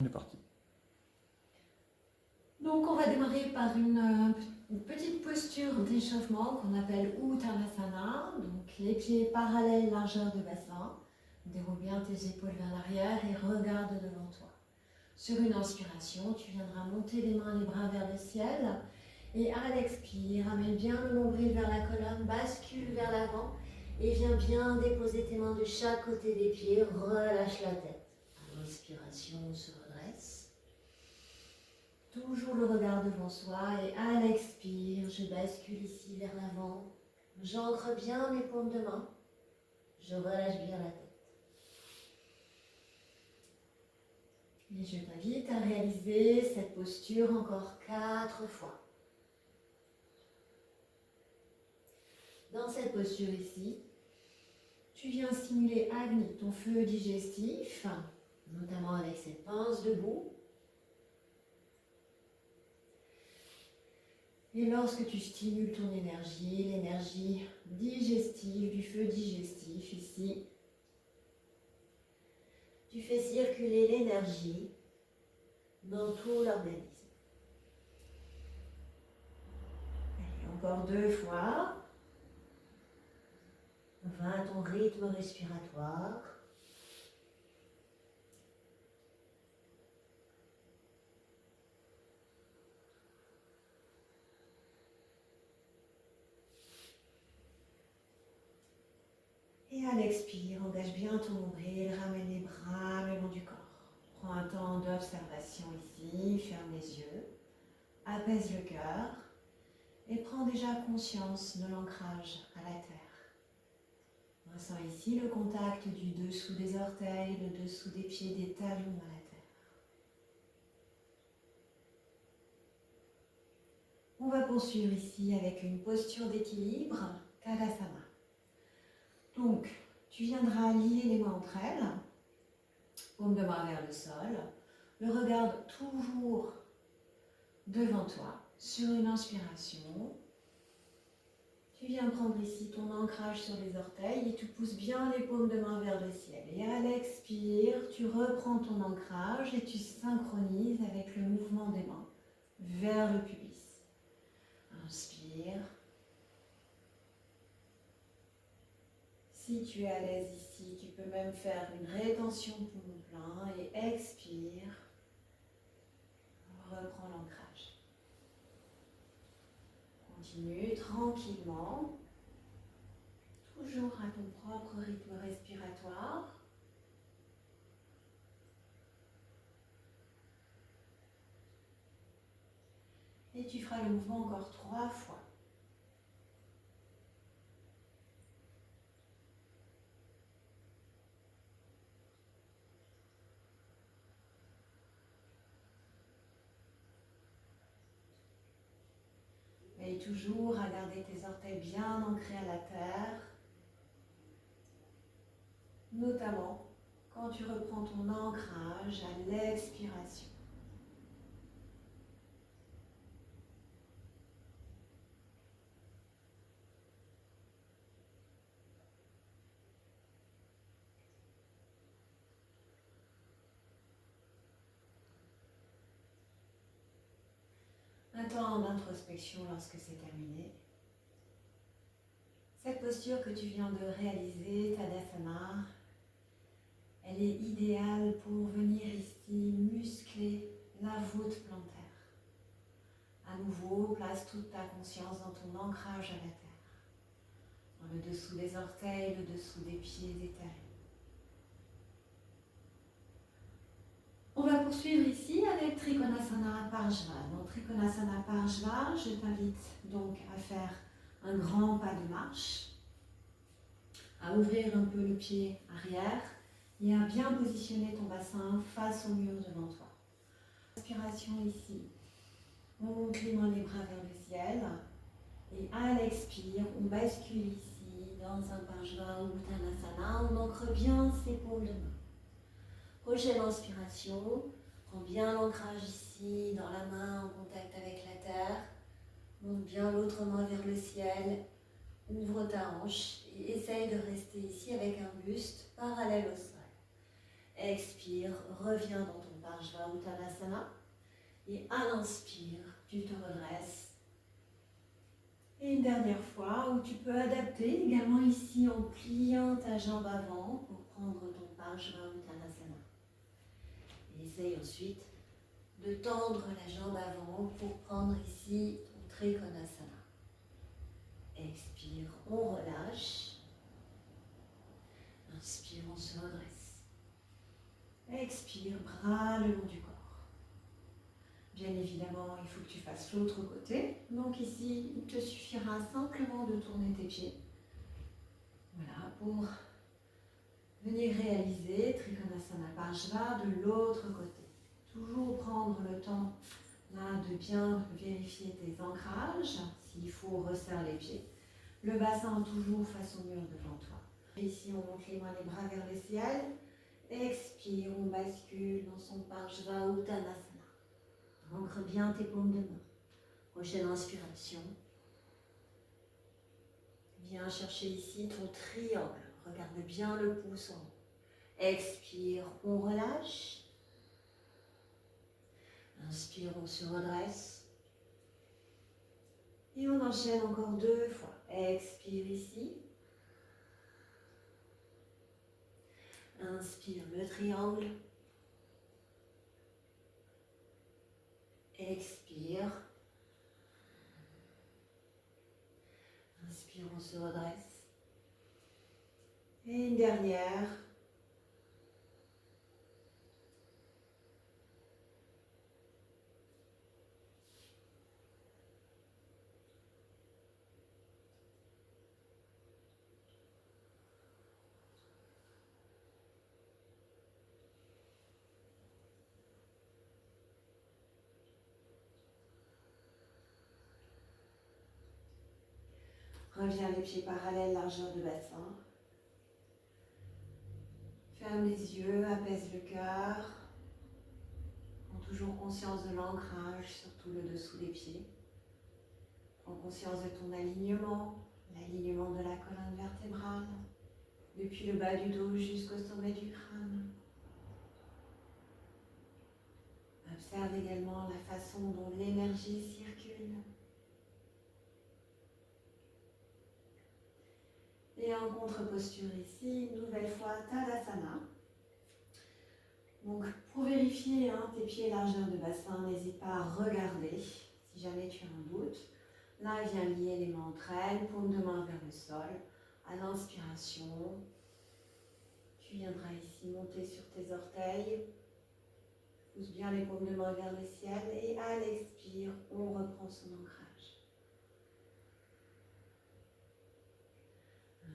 On est parti. Donc on va démarrer par une petite posture d'échauffement qu'on appelle Uttanasana. Donc les pieds parallèles, largeur de bassin. Déroule bien tes épaules vers l'arrière et regarde devant toi. Sur une inspiration, tu viendras monter les mains, les bras vers le ciel. Et à l'expire, amène bien le nombril vers la colonne, bascule vers l'avant et viens bien déposer tes mains de chaque côté des pieds. Relâche la tête. À l'inspiration, on se redresse. Toujours le regard devant soi et à l'expire, je bascule ici vers l'avant. J'ancre bien mes paumes de main. Je relâche bien la tête. Et je t'invite à réaliser cette posture encore 4 fois. Dans cette posture ici, tu viens stimuler Agni, ton feu digestif, notamment avec cette pince debout. Et lorsque tu stimules ton énergie, l'énergie digestive, du feu digestif ici, tu fais circuler l'énergie dans tout l'organisme. Allez, encore 2 fois. Va à ton rythme respiratoire. Et à l'expire, engage bien ton nombril, ramène les bras le long du corps. Prends un temps d'observation ici, ferme les yeux, apaise le cœur et prends déjà conscience de l'ancrage à la terre. Ressens ici le contact du dessous des orteils, le dessous des pieds, des talons à la terre. On va poursuivre ici avec une posture d'équilibre, Tadasana. Donc, tu viendras lier les mains entre elles, paume de main vers le sol, le regard toujours devant toi, sur une inspiration. Tu viens prendre ici ton ancrage sur les orteils et tu pousses bien les paumes de main vers le ciel. Et à l'expire, tu reprends ton ancrage et tu synchronises avec le mouvement des mains vers le pubis. Inspire. Si tu es à l'aise ici, tu peux même faire une rétention poumon plein et expire. Reprends l'ancrage. Continue tranquillement, toujours à ton propre rythme respiratoire. Et tu feras le mouvement encore 3 fois. Et toujours à garder tes orteils bien ancrés à la terre, notamment quand tu reprends ton ancrage à l'expiration. Un temps d'introspection lorsque c'est terminé. Cette posture que tu viens de réaliser, Tadasana, elle est idéale pour venir ici muscler la voûte plantaire. À nouveau, place toute ta conscience dans ton ancrage à la terre. Dans le dessous des orteils, le dessous des pieds, des talons. On va poursuivre ici avec Trikonasana Parshva. Dans Trikonasana Parshva, je t'invite donc à faire un grand pas de marche, à ouvrir un peu le pied arrière et à bien positionner ton bassin face au mur devant toi. Inspiration ici. On monte les mains, les bras vers le ciel. Et à l'expire, on bascule ici dans un Parshva ou Uttanasana. On ancre bien ses paumes de main. Prochaine inspiration. Prends bien l'ancrage ici, dans la main, en contact avec la terre. Monte bien l'autre main vers le ciel. Ouvre ta hanche et essaye de rester ici avec un buste parallèle au sol. Expire, reviens dans ton Parshva Uttanasana. Et à l'inspire, tu te redresses. Et une dernière fois où tu peux adapter également ici en pliant ta jambe avant pour prendre ton Parshva Uttanasana. Et essaye ensuite de tendre la jambe avant pour prendre ici ton Trikonasana. Expire, on relâche. Inspire, on se redresse. Expire, bras le long du corps. Bien évidemment, il faut que tu fasses l'autre côté. Donc ici, il te suffira simplement de tourner tes pieds. Voilà, pour venir réaliser Trikonasana Parshva de l'autre côté. Toujours prendre le temps là de bien vérifier tes ancrages. S'il faut, resserre les pieds. Le bassin toujours face au mur devant toi. Ici, on monte les mains, les bras vers le ciel. Expire, on bascule dans son Parshva Uttanasana. Ancre bien tes paumes de main. Prochaine inspiration. Viens chercher ici ton triangle. Regarde bien le pouce en haut. Expire, on relâche. Inspire, on se redresse. Et on enchaîne encore 2 fois. Expire ici. Inspire le triangle. Expire. Inspire, on se redresse. Et une dernière. Reviens les pieds parallèles, largeur de bassin. Ferme les yeux, apaise le cœur. Prends toujours conscience de l'ancrage, surtout le dessous des pieds. Prends conscience de ton alignement, l'alignement de la colonne vertébrale, depuis le bas du dos jusqu'au sommet du crâne. Observe également la façon dont l'énergie circule. Et en contre-posture ici, une nouvelle fois Tadasana. Donc pour vérifier tes pieds largeur de bassin, n'hésite pas à regarder si jamais tu as un doute. Là, viens lier les mains entre elles, paume de main vers le sol. À l'inspiration, tu viendras ici monter sur tes orteils. Pousse bien les paumes de main vers le ciel et à l'expire, on reprend son ancrage.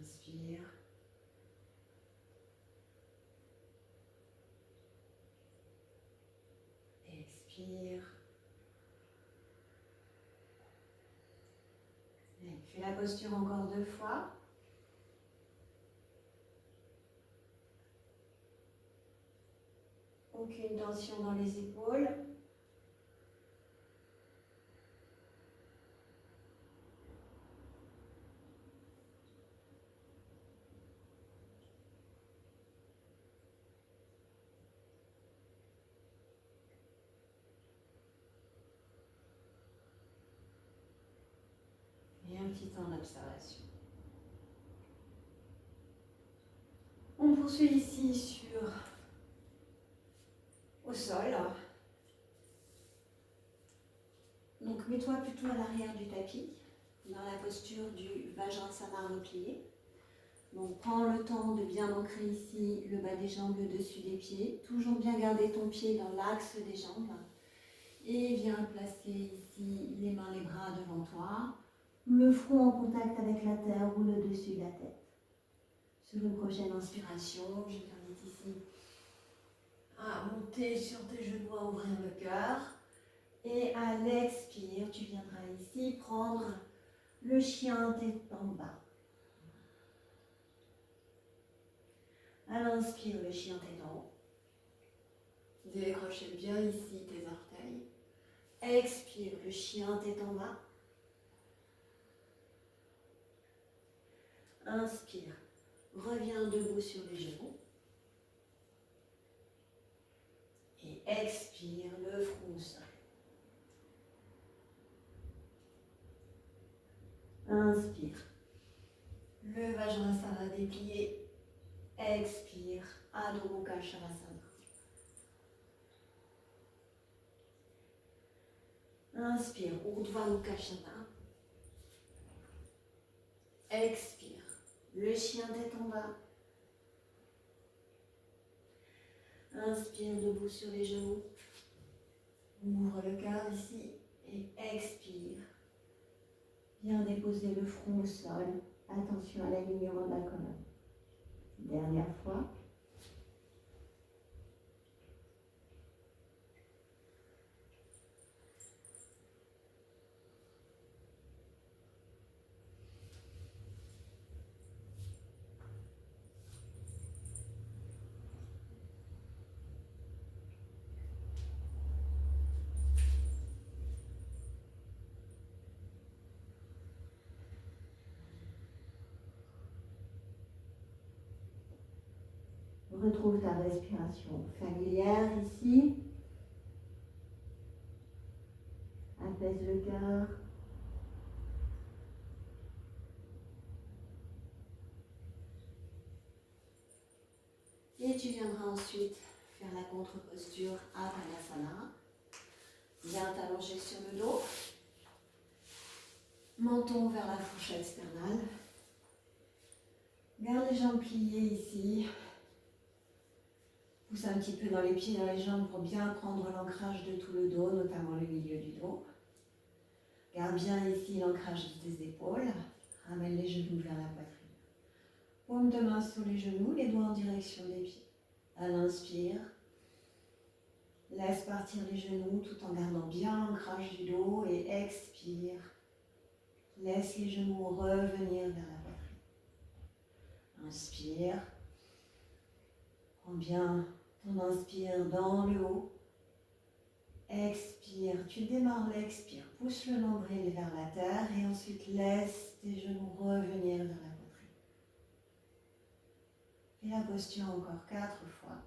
Inspire. Expire. Et fais la posture encore 2 fois. Aucune tension dans les épaules. Et un petit temps d'observation. On poursuit ici au sol. Donc mets-toi plutôt à l'arrière du tapis, dans la posture du Vajrasana replié. Donc prends le temps de bien ancrer ici le bas des jambes, le dessus des pieds. Toujours bien garder ton pied dans l'axe des jambes. Et viens placer ici les mains, les bras devant toi. Le front en contact avec la terre ou le dessus de la tête. Sur une prochaine inspiration, je t'invite ici à monter sur tes genoux, à ouvrir le cœur. Et à l'expire, tu viendras ici prendre le chien tête en bas. À l'inspire, le chien tête en haut. Décrochez bien ici tes orteils. Expire, le chien tête en bas. Inspire, reviens debout sur les genoux. Et et expire, le front au sol. Inspire. Le Vajrasana déplié. Expire. Adho Mukha Shavasana. Inspire. Urdhva Mukha Shavasana. Expire. Le chien tête en bas. Inspire debout sur les genoux. Ouvre le cœur ici et expire. Bien déposer le front au sol. Attention à l'alignement de la colonne. Dernière fois. Retrouve ta respiration familière ici. Apaise le cœur. Et tu viendras ensuite faire la contre-posture à Tadasana. Bien t'allonger sur le dos. Menton vers la fourchette sternale. Garde les jambes pliées ici. Pousse un petit peu dans les pieds, dans les jambes pour bien prendre l'ancrage de tout le dos, notamment le milieu du dos. Garde bien ici l'ancrage de tes épaules. Ramène les genoux vers la poitrine. Paume de main sur les genoux, les doigts en direction des pieds. À l'inspire, laisse partir les genoux tout en gardant bien l'ancrage du dos et expire. Laisse les genoux revenir vers la poitrine. Inspire. Prends bien ton inspire dans le haut. Expire. Tu démarres l'expire. Pousse le nombril vers la terre et ensuite laisse tes genoux revenir vers la poitrine. Fais la posture encore 4 fois.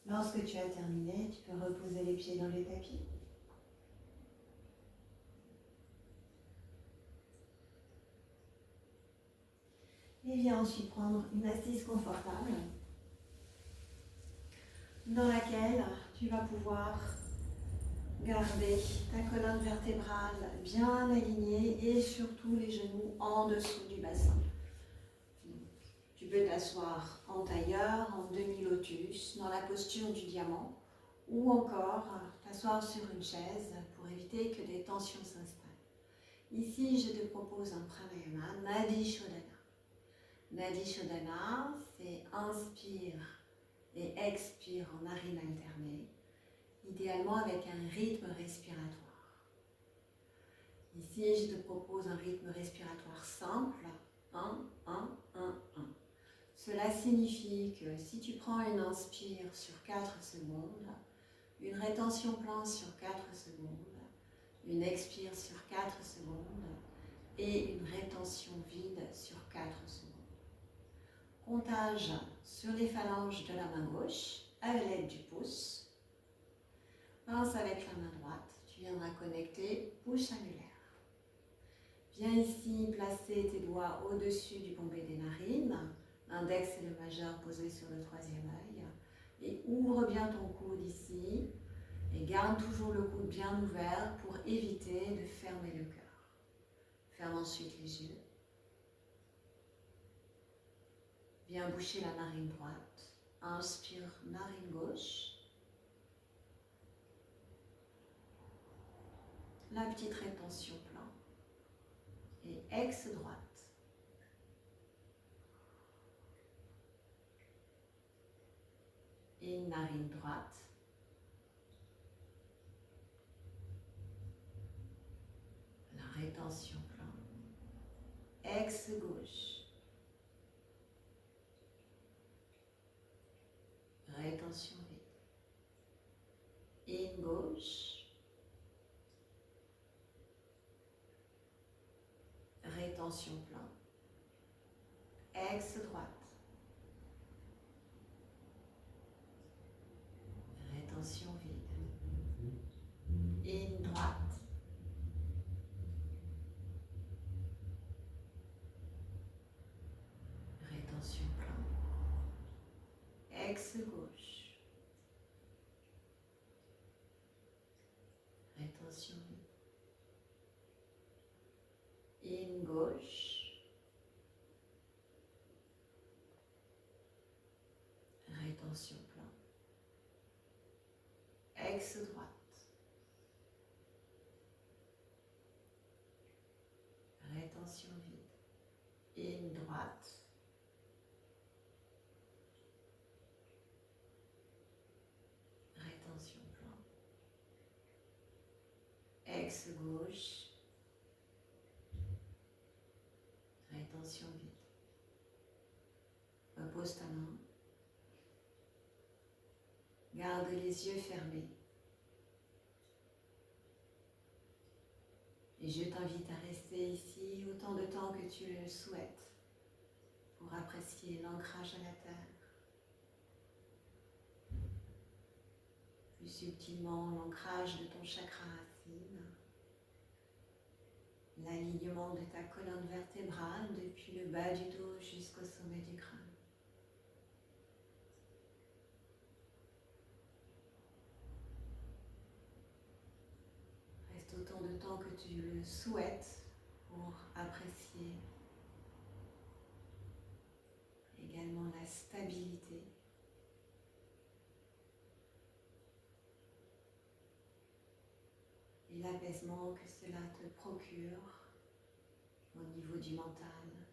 Lorsque tu as terminé, tu peux reposer les pieds dans le tapis. Et viens ensuite prendre une assise confortable dans laquelle tu vas pouvoir garder ta colonne vertébrale bien alignée et surtout les genoux en dessous du bassin. Tu peux t'asseoir en tailleur, en demi-lotus, dans la posture du diamant, ou encore t'asseoir sur une chaise pour éviter que des tensions s'installent. Ici, je te propose un pranayama, Nadi Shodhana. Nadi Shodhana, c'est inspire et expire en narine alternée, idéalement avec un rythme respiratoire. Ici, je te propose un rythme respiratoire simple, 1, 1, 1, 1. Cela signifie que si tu prends une inspire sur 4 secondes, une rétention pleine sur 4 secondes, une expire sur 4 secondes et une rétention vide sur 4 secondes. Comptage sur les phalanges de la main gauche avec l'aide du pouce. Pince avec la main droite, tu viendras connecter pouce annulaire. Viens ici placer tes doigts au-dessus du bombé des narines, l'index et le majeur posés sur le troisième œil, et ouvre bien ton coude ici, et garde toujours le coude bien ouvert pour éviter de fermer le cœur. Ferme ensuite les yeux. Viens boucher la narine droite. Inspire, narine gauche. La petite rétention plein. Et ex droite. Et narine droite. La rétention plein. Ex gauche. Rétention vide. In gauche. Rétention plein. Ex droite. Rétention vide. In droite. Rétention plein. Ex gauche. Rétention vide. In gauche. Rétention plein. Ex droite. Rétention vide. In droite. Rétention plein. Ex gauche. Rétention vide. Repose ta main. Garde les yeux fermés. Et je t'invite à rester ici autant de temps que tu le souhaites pour apprécier l'ancrage à la terre. Plus subtilement, l'ancrage de ton chakra racine, l'alignement de ta colonne vertébrale depuis le bas du dos jusqu'au sommet du crâne. Reste autant de temps que tu le souhaites pour apprécier également la stabilité et l'apaisement que cela te procure au niveau du mental